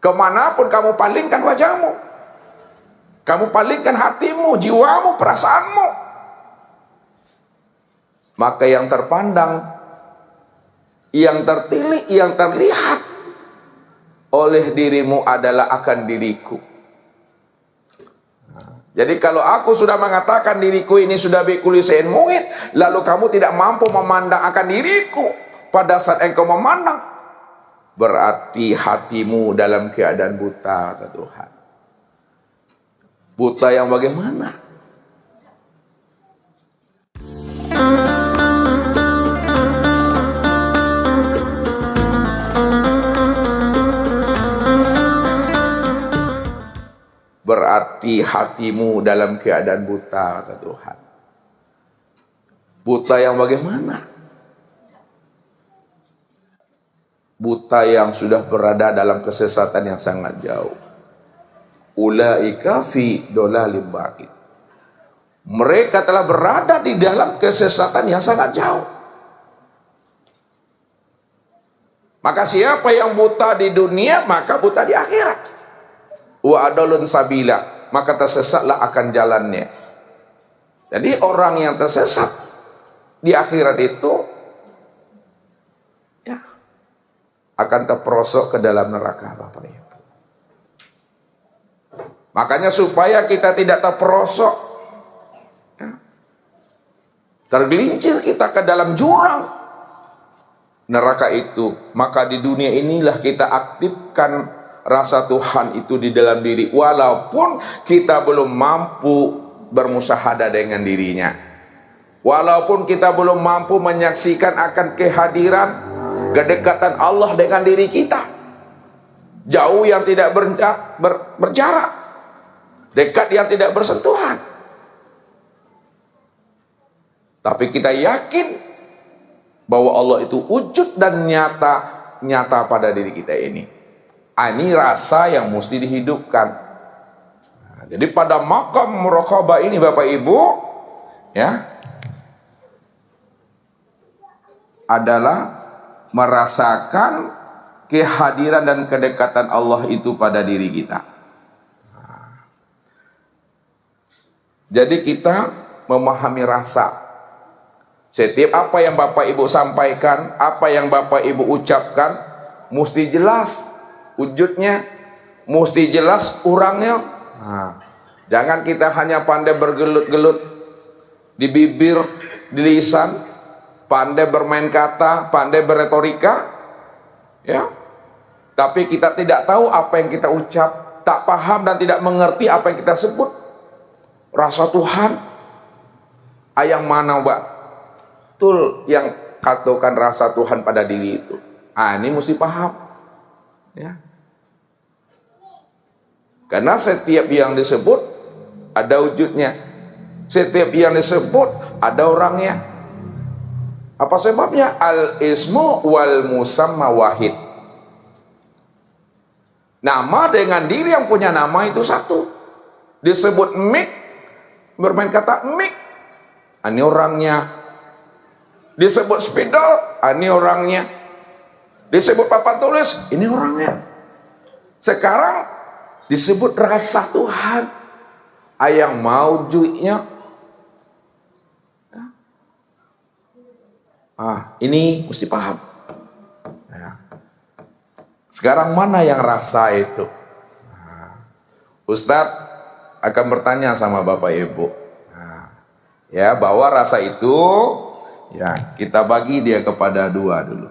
Kemanapun kamu palingkan wajahmu, kamu palingkan hatimu, jiwamu, perasaanmu, maka yang terpandang, yang tertilik, yang terlihat oleh dirimu adalah akan diriku. Jadi kalau aku sudah mengatakan diriku ini sudah bikuli sein muhit, lalu kamu tidak mampu memandang akan diriku pada saat engkau memandang, berarti hatimu dalam keadaan buta ke Tuhan. Buta yang bagaimana? Berarti hatimu dalam keadaan buta ke Tuhan. Buta yang bagaimana? Buta yang sudah berada dalam kesesatan yang sangat jauh. Ulaika fi dolalim ba'id. Mereka telah berada di dalam kesesatan yang sangat jauh. Maka siapa yang buta di dunia, maka buta di akhirat. Wa adalun sabila, maka tersesatlah akan jalannya. Jadi orang yang tersesat di akhirat itu ya akan terperosok ke dalam neraka, Bapak Ibu. Makanya supaya kita tidak terperosok, ya, tergelincir kita ke dalam jurang neraka itu, maka di dunia inilah kita aktifkan rasa Tuhan itu di dalam diri, walaupun kita belum mampu bermusahadah dengan dirinya, walaupun kita belum mampu menyaksikan akan kehadiran, kedekatan Allah dengan diri kita, jauh yang tidak berjarak, dekat yang tidak bersentuhan. Tapi kita yakin bahwa Allah itu wujud dan nyata pada diri kita ini. Ini rasa yang mesti dihidupkan. Nah, jadi pada maqam muraqabah ini Bapak Ibu, ya, adalah merasakan kehadiran dan kedekatan Allah itu pada diri kita. Nah, jadi kita memahami rasa. Setiap apa yang Bapak Ibu sampaikan, apa yang Bapak Ibu ucapkan, mesti jelas wujudnya, mesti jelas orangnya. Nah, jangan kita hanya pandai bergelut-gelut di bibir, di lisan, pandai bermain kata, pandai berretorika, ya, tapi kita tidak tahu apa yang kita ucap, tak paham dan tidak mengerti apa yang kita sebut. Rasa Tuhan, yang mana betul yang katakan rasa Tuhan pada diri itu. Ini mesti paham, ya. Karena setiap yang disebut ada wujudnya, setiap yang disebut ada orangnya. Apa sebabnya? Al-ismu wal musamma wahid. Nama dengan diri yang punya nama itu satu. Disebut mik, bermain kata mik, ini orangnya. Disebut spidol, ini orangnya. Disebut papan tulis, ini orangnya. Sekarang disebut rasa Tuhan, yang maujudnya. Ini mesti paham. Sekarang mana yang rasa itu? Ustadz akan bertanya sama Bapak Ibu, ya, bahwa rasa itu, ya, kita bagi dia kepada dua dulu.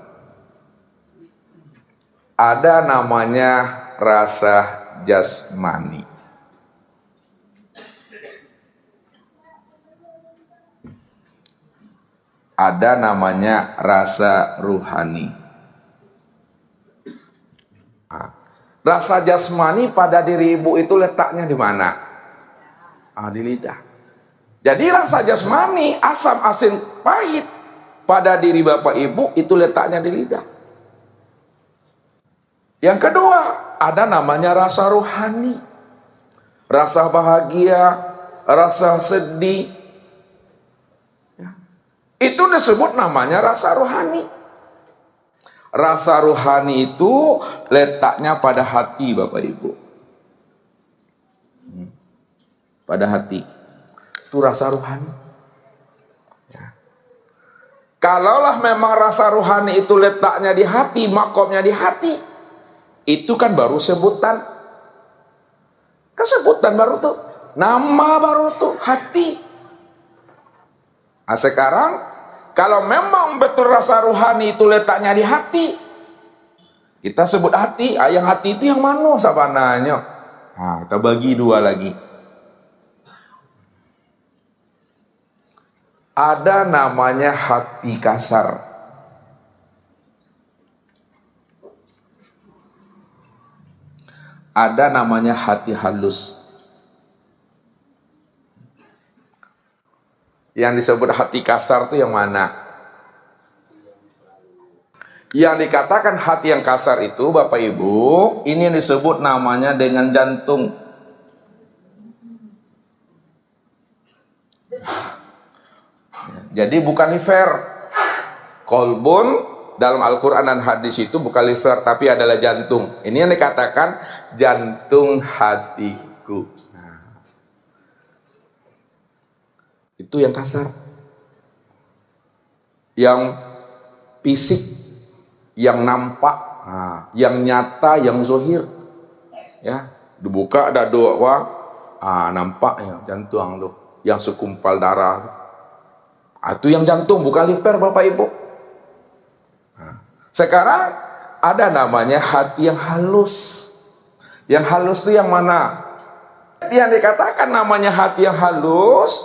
Ada namanya rasa jasmani. Ada namanya rasa ruhani. Rasa jasmani pada diri ibu itu letaknya di mana? Di lidah. Jadi rasa jasmani, asam, asin, pahit pada diri bapak ibu itu letaknya di lidah. Yang kedua, ada namanya rasa rohani. Rasa bahagia, rasa sedih. Itu disebut namanya rasa rohani. Rasa ruhani itu letaknya pada hati, Bapak Ibu. Pada hati. Itu rasa ruhani. Ya. Kalaulah memang rasa ruhani itu letaknya di hati, makomnya di hati, itu kan baru sebutan. Kan sebutan baru tuh. Nama baru tuh, hati. Nah, sekarang kalau memang betul rasa ruhani itu letaknya di hati, kita sebut hati. Yang hati itu yang mana sabananya? Nah, kita bagi dua lagi. Ada namanya hati kasar. Ada namanya hati halus. Yang disebut hati kasar itu yang mana? Yang dikatakan hati yang kasar itu, Bapak Ibu, ini yang disebut namanya dengan jantung. Jadi bukan liver. Kolbun dalam Al-Quran dan hadis itu bukan liver, tapi adalah jantung. Ini yang dikatakan jantung hatiku. Nah, itu yang kasar. Yang fisik, yang nampak, yang nyata, yang zohir. Ya, dibuka ada doa, nampak ya jantung tuh, yang sekumpal darah. Itu yang jantung, bukan liver, Bapak Ibu. Sekarang ada namanya hati yang halus. Yang halus itu yang mana? Yang dikatakan namanya hati yang halus,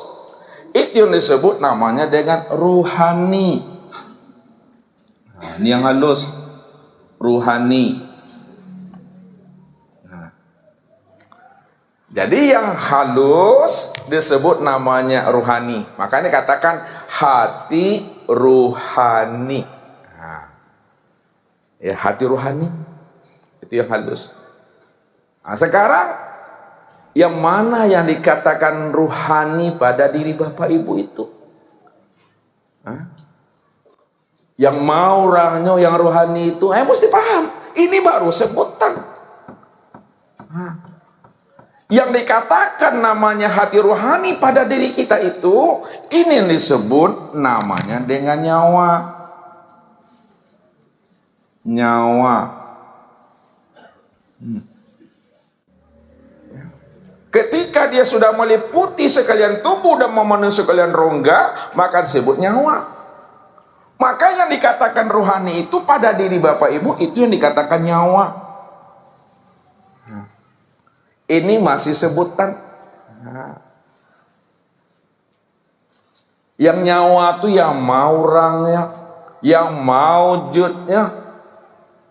itu yang disebut namanya dengan ruhani. Nah, ini yang halus, ruhani. Jadi yang halus disebut namanya ruhani. Makanya katakan hati ruhani. Nah, ya hati ruhani itu yang halus. Nah, sekarang yang mana yang dikatakan ruhani pada diri Bapak Ibu itu? Yang mau orangnya yang ruhani itu, mesti paham. Ini baru sebutan. Yang dikatakan namanya hati ruhani pada diri kita itu, ini yang disebut namanya dengan nyawa. Nyawa. Ketika dia sudah meliputi sekalian tubuh dan memenuhi sekalian rongga, maka disebut nyawa. Maka yang dikatakan ruhani itu pada diri Bapak Ibu, itu yang dikatakan nyawa. Ini masih sebutan. Yang nyawa itu yang mau orangnya, yang maujudnya.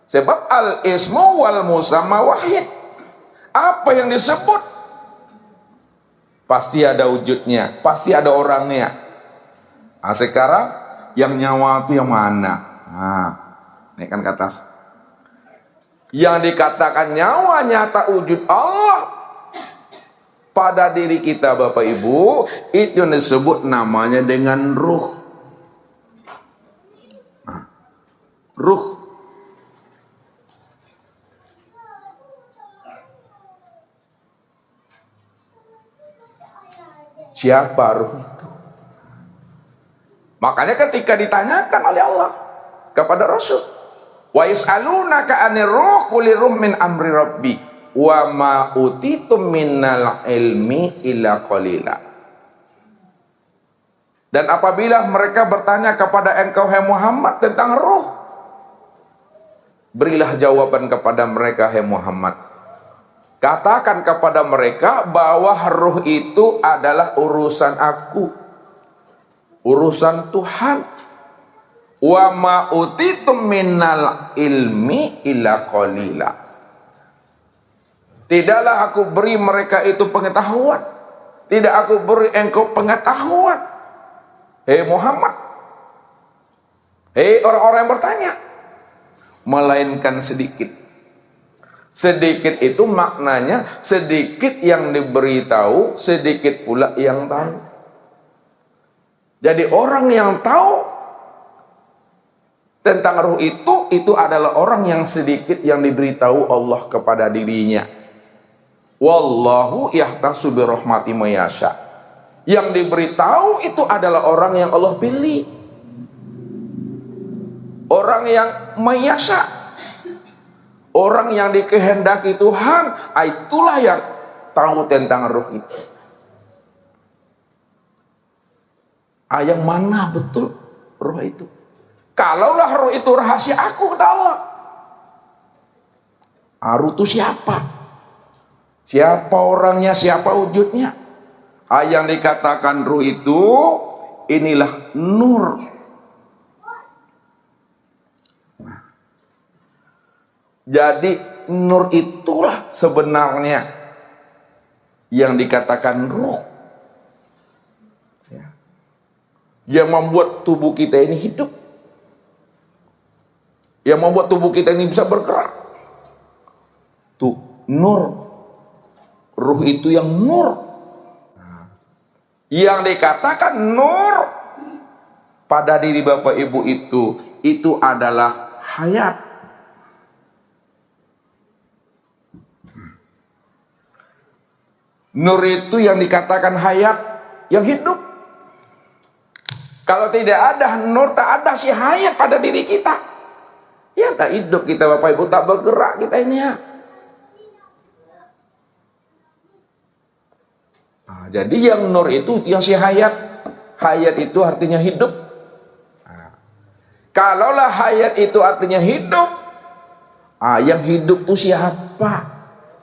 Sebab al-ismu wal musamma wahid. Apa yang disebut pasti ada wujudnya, pasti ada orangnya. Nah, sekarang yang nyawa itu yang mana? Nah, naikkan ke atas. Yang dikatakan nyawa nyata wujud Allah pada diri kita Bapak Ibu, itu yang disebut namanya dengan ruh. Ruh. Siapa ruh itu? Makanya ketika ditanyakan oleh Allah kepada Rasul, wa yas'alunaka 'anir ruh qul ruh min amri rabbi wa ma utitum minal ilmi illa qalila. Dan apabila mereka bertanya kepada engkau hai Muhammad tentang ruh, berilah jawaban kepada mereka hai Muhammad. Katakan kepada mereka bahwa ruh itu adalah urusan aku, urusan Tuhan. Wa ma utitum minal ilmi illa qalila. Tidaklah aku beri mereka itu pengetahuan, tidak aku beri engkau pengetahuan, hei Muhammad, hei orang-orang yang bertanya, melainkan sedikit. Sedikit itu maknanya sedikit yang diberitahu, sedikit pula yang tahu. Jadi orang yang tahu tentang ruh itu itu adalah orang yang sedikit yang diberitahu Allah kepada dirinya. Wallahu yahtasu bi rahmati mayasya. Yang diberitahu itu adalah orang yang Allah pilih. Orang yang mayasya. Orang yang dikehendaki Tuhan, itulah yang tahu tentang ruh itu. Yang mana betul ruh itu? Kalaulah ruh itu rahasia aku, kata Allah. Ruh itu siapa? Siapa orangnya, siapa wujudnya? Yang dikatakan ruh itu, inilah nur. Jadi nur itulah sebenarnya yang dikatakan ruh, ya, yang membuat tubuh kita ini hidup, yang membuat tubuh kita ini bisa bergerak. Tuh, nur. Ruh itu yang nur. Yang dikatakan nur pada diri Bapak Ibu itu adalah hayat. Nur itu yang dikatakan hayat, yang hidup. Kalau tidak ada nur, tak ada si hayat pada diri kita. Ya tak hidup kita Bapak Ibu, tak bergerak kita ini ya. Jadi yang nur itu yang si hayat. Hayat itu artinya hidup. Kalaulah hayat itu artinya hidup, yang hidup itu siapa?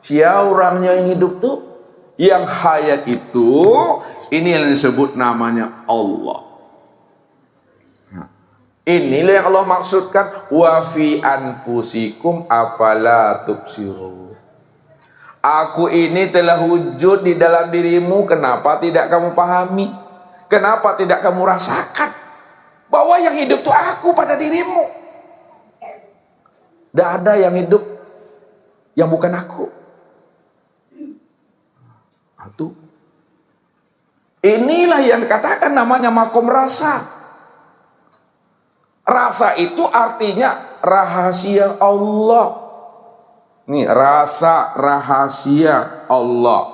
Siapa orangnya yang hidup tuh? Yang hayat itu, ini yang disebut namanya Allah. Inilah yang Allah maksudkan, wa fi anfusikum afala tubsirun. Aku ini telah wujud di dalam dirimu, kenapa tidak kamu pahami? Kenapa tidak kamu rasakan bahwa yang hidup itu aku pada dirimu? Tidak ada yang hidup yang bukan aku. Itu. Inilah yang dikatakan namanya makom rasa. Rasa itu artinya rahasia Allah. Nih, rasa rahasia Allah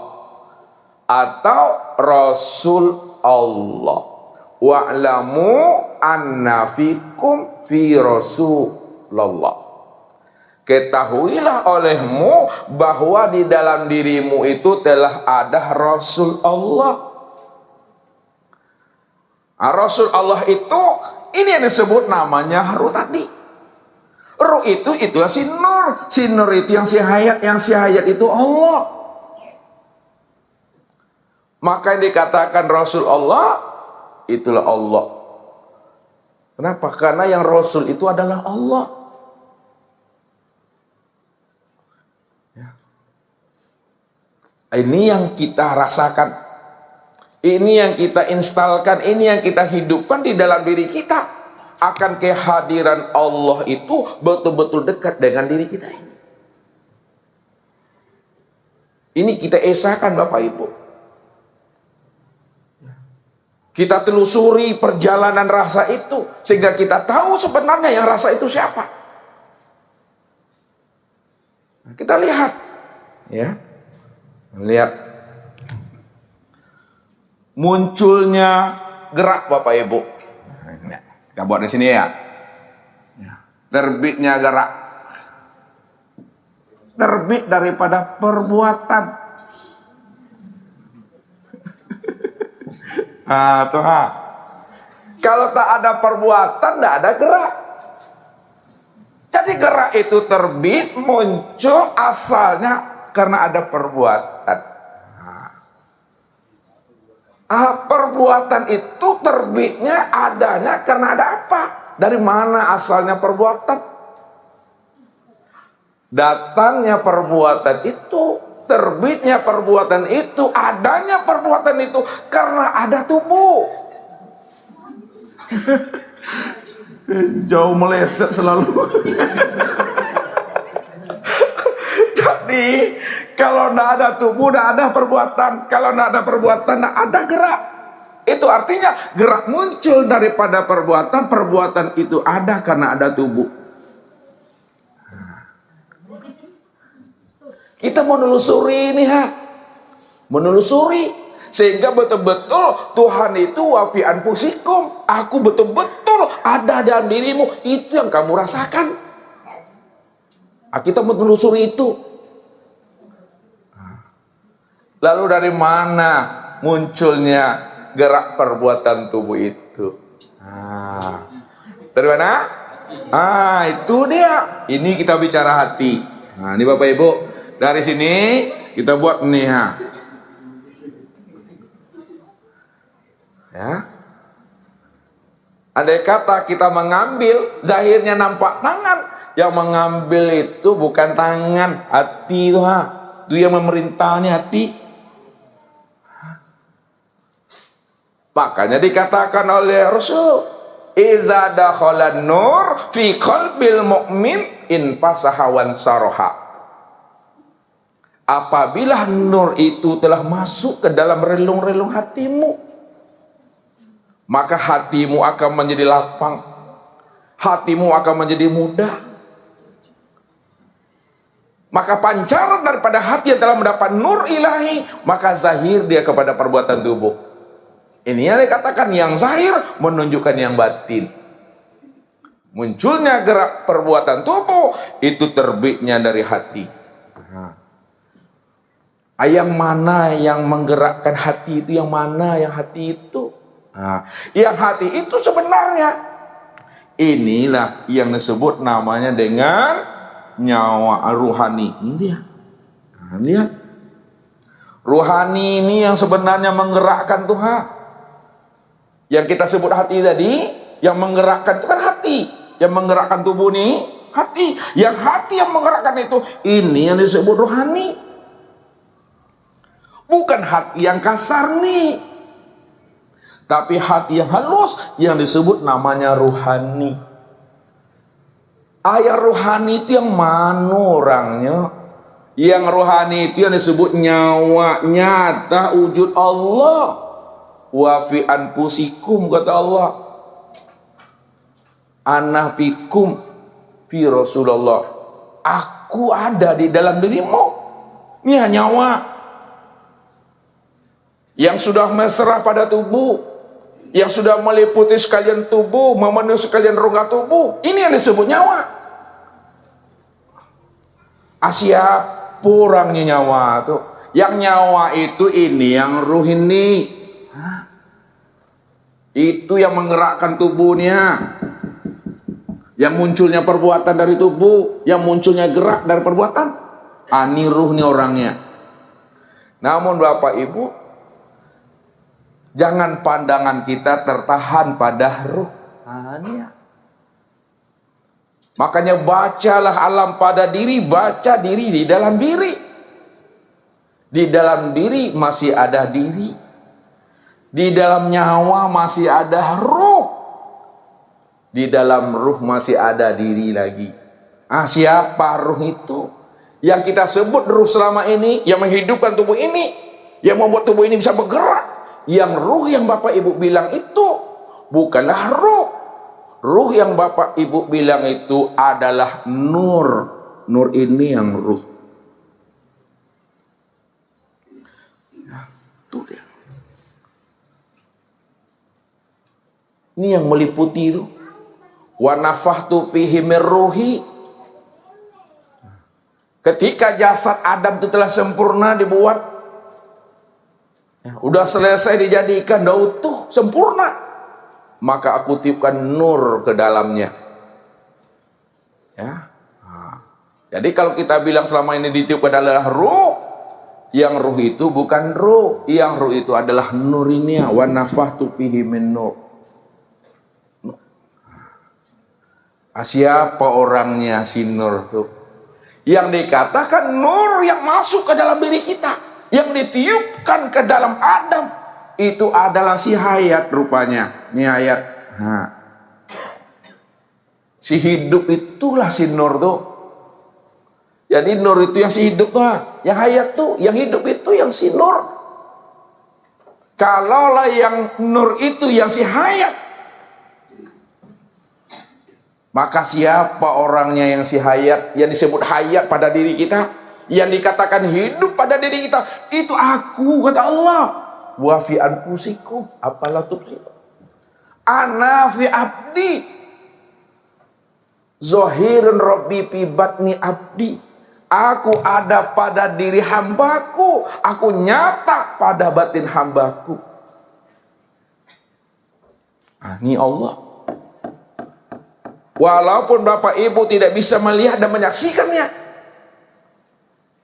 atau Rasul Allah. Wa'lamu anna fikum fi Rasulullah. Ketahuilah olehmu bahwa di dalam dirimu itu telah ada Rasul Allah. Rasul Allah itu, ini yang disebut namanya ruh tadi. Ruh itu itulah si nur. Si nur itu yang si hayat. Yang si hayat itu Allah. Maka yang dikatakan Rasul Allah, itulah Allah. Kenapa? Karena yang Rasul itu adalah Allah. Ya. Ini yang kita rasakan. Ini yang kita instalkan. Ini yang kita hidupkan di dalam diri kita. Akan kehadiran Allah itu betul-betul dekat dengan diri kita ini. Ini kita esakan Bapak Ibu. Kita telusuri perjalanan rasa itu sehingga kita tahu sebenarnya yang rasa itu siapa. Kita lihat, ya, lihat munculnya gerak Bapak Ibu. Kita buat di sini ya. Terbitnya gerak. Terbit daripada perbuatan. Kalau tak ada perbuatan, tidak ada gerak. Jadi gerak itu terbit, muncul asalnya karena ada perbuatan. Perbuatan itu terbitnya adanya karena ada apa? Dari mana asalnya perbuatan? Datangnya perbuatan itu, terbitnya perbuatan itu, adanya perbuatan itu karena ada tubuh. Jauh meleset selalu. Jadi kalau tidak ada tubuh, tidak ada perbuatan. Kalau tidak ada perbuatan, tidak ada gerak. Itu artinya gerak muncul daripada perbuatan. Perbuatan itu ada karena ada tubuh. Kita menelusuri ini, menelusuri sehingga betul-betul Tuhan itu wa fi anfusikum, aku betul-betul ada dalam dirimu, itu yang kamu rasakan. Kita menelusuri itu. Lalu dari mana munculnya gerak perbuatan tubuh itu? Dari mana? Itu dia. Ini kita bicara hati. Ini Bapak Ibu, dari sini kita buat nih ya. Andai kata kita mengambil, zahirnya nampak tangan, yang mengambil itu bukan tangan, hati itu itu yang memerintahnya hati. Makanya dikatakan oleh Rasul, iza dakhalan nur fi qalbil mu'min in pasahawan saroha. Apabila nur itu telah masuk ke dalam relung-relung hatimu, maka hatimu akan menjadi lapang, hatimu akan menjadi mudah. Maka pancaran daripada hati yang telah mendapat nur ilahi, maka zahir dia kepada perbuatan tubuh. Ini yang dikatakan yang zahir menunjukkan yang batin. Munculnya gerak perbuatan tubuh itu terbitnya dari hati. Yang mana yang menggerakkan hati itu? Yang mana yang hati itu? Yang hati itu sebenarnya inilah yang disebut namanya dengan nyawa ruhani. Ini dia. Lihat. Ruhani ini yang sebenarnya menggerakkan Tuhan. Yang kita sebut hati tadi, yang menggerakkan itu kan hati. Yang menggerakkan tubuh ini hati. Yang hati yang menggerakkan itu, ini yang disebut rohani. Bukan hati yang kasar nih, tapi hati yang halus yang disebut namanya rohani. Ayat rohani itu yang mana orangnya? Yang rohani itu yang disebut nyawa, nyata, wujud Allah. Wa fi anfusikum, kata Allah, ana fikum fi Rasulullah, aku ada di dalam dirimu. Ini nyawa yang sudah mesra pada tubuh, yang sudah meliputi sekalian tubuh, memenuhi sekalian rongga tubuh. Ini yang disebut nyawa. Siapa orangnya nyawa tuh? Yang nyawa itu ini, yang ruh ini. Itu yang menggerakkan tubuhnya, yang munculnya perbuatan dari tubuh, yang munculnya gerak dari perbuatan. Ini ruh nih orangnya. Namun Bapak Ibu, jangan pandangan kita tertahan pada ruh. Makanya bacalah alam pada diri, baca diri di dalam diri. Di dalam diri masih ada diri. Di dalam nyawa masih ada ruh. Di dalam ruh masih ada diri lagi. Siapa ruh itu? Yang kita sebut ruh selama ini, yang menghidupkan tubuh ini, yang membuat tubuh ini bisa bergerak. Yang ruh yang Bapak Ibu bilang itu bukanlah ruh. Ruh yang Bapak Ibu bilang itu adalah nur. Nur ini yang ruh. Itu dia. Ini yang meliputi itu. Wa nafakhtu fihi mir ruhi. Ketika jasad Adam itu telah sempurna dibuat, udah selesai dijadikan, udah utuh, sempurna, maka aku tiupkan nur ke dalamnya. Jadi kalau kita bilang selama ini ditiupkan adalah ruh, yang ruh itu bukan ruh, yang ruh itu adalah nur ini. Wa nafakhtu fihi min nur. Siapa orangnya si nur tuh? Yang dikatakan nur yang masuk ke dalam diri kita, yang ditiupkan ke dalam Adam, itu adalah si hayat rupanya. Ini hayat. Si hidup itulah si nur tuh. Jadi nur itu yang si hidup tuh, yang hayat tuh, yang hidup itu yang si nur. Kalaulah yang nur itu yang si hayat, maka siapa orangnya yang si hayat, yang disebut hayat pada diri kita? Yang dikatakan hidup pada diri kita, itu aku, kata Allah. Wa fi anfusikum afala tubsirun. Ana fi abdi zahirun rabbi fi batni abdi. Aku ada pada diri hambaku, aku nyata pada batin hambaku. Ini Allah. Walaupun Bapak Ibu tidak bisa melihat dan menyaksikannya,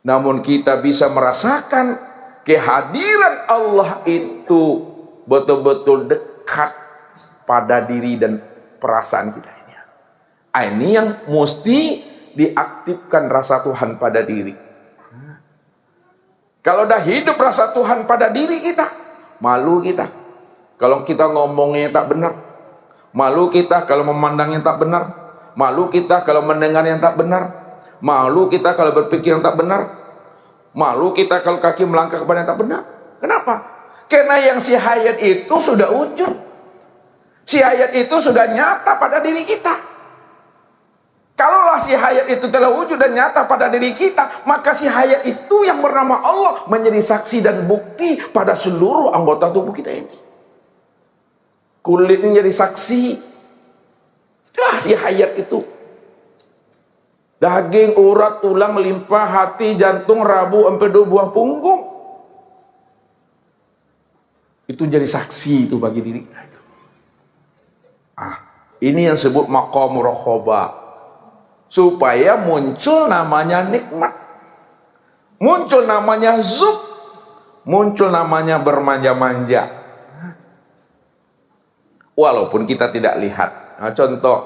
namun kita bisa merasakan kehadiran Allah itu betul-betul dekat pada diri dan perasaan kita ini. Ini yang mesti diaktifkan rasa Tuhan pada diri. Kalau udah hidup rasa Tuhan pada diri kita, malu kita kalau kita ngomongnya tak benar, malu kita kalau memandangnya tak benar, malu kita kalau mendengar yang tak benar, malu kita kalau berpikir yang tak benar, malu kita kalau kaki melangkah kepada yang tak benar. Kenapa? Karena yang si hayat itu sudah wujud, si hayat itu sudah nyata pada diri kita. Kalaulah si hayat itu telah wujud dan nyata pada diri kita, maka si hayat itu yang bernama Allah menjadi saksi dan bukti pada seluruh anggota tubuh kita ini. Kulit ini jadi saksi. Itulah si hayat itu. Daging, urat, tulang, limpa, hati, jantung, rabu, empedu, buah punggung. Itu jadi saksi itu bagi diri kita itu. Ini yang disebut maqam muraqabah. Supaya muncul namanya nikmat, muncul namanya zub, muncul namanya bermanja-manja. Walaupun kita tidak lihat. Contoh,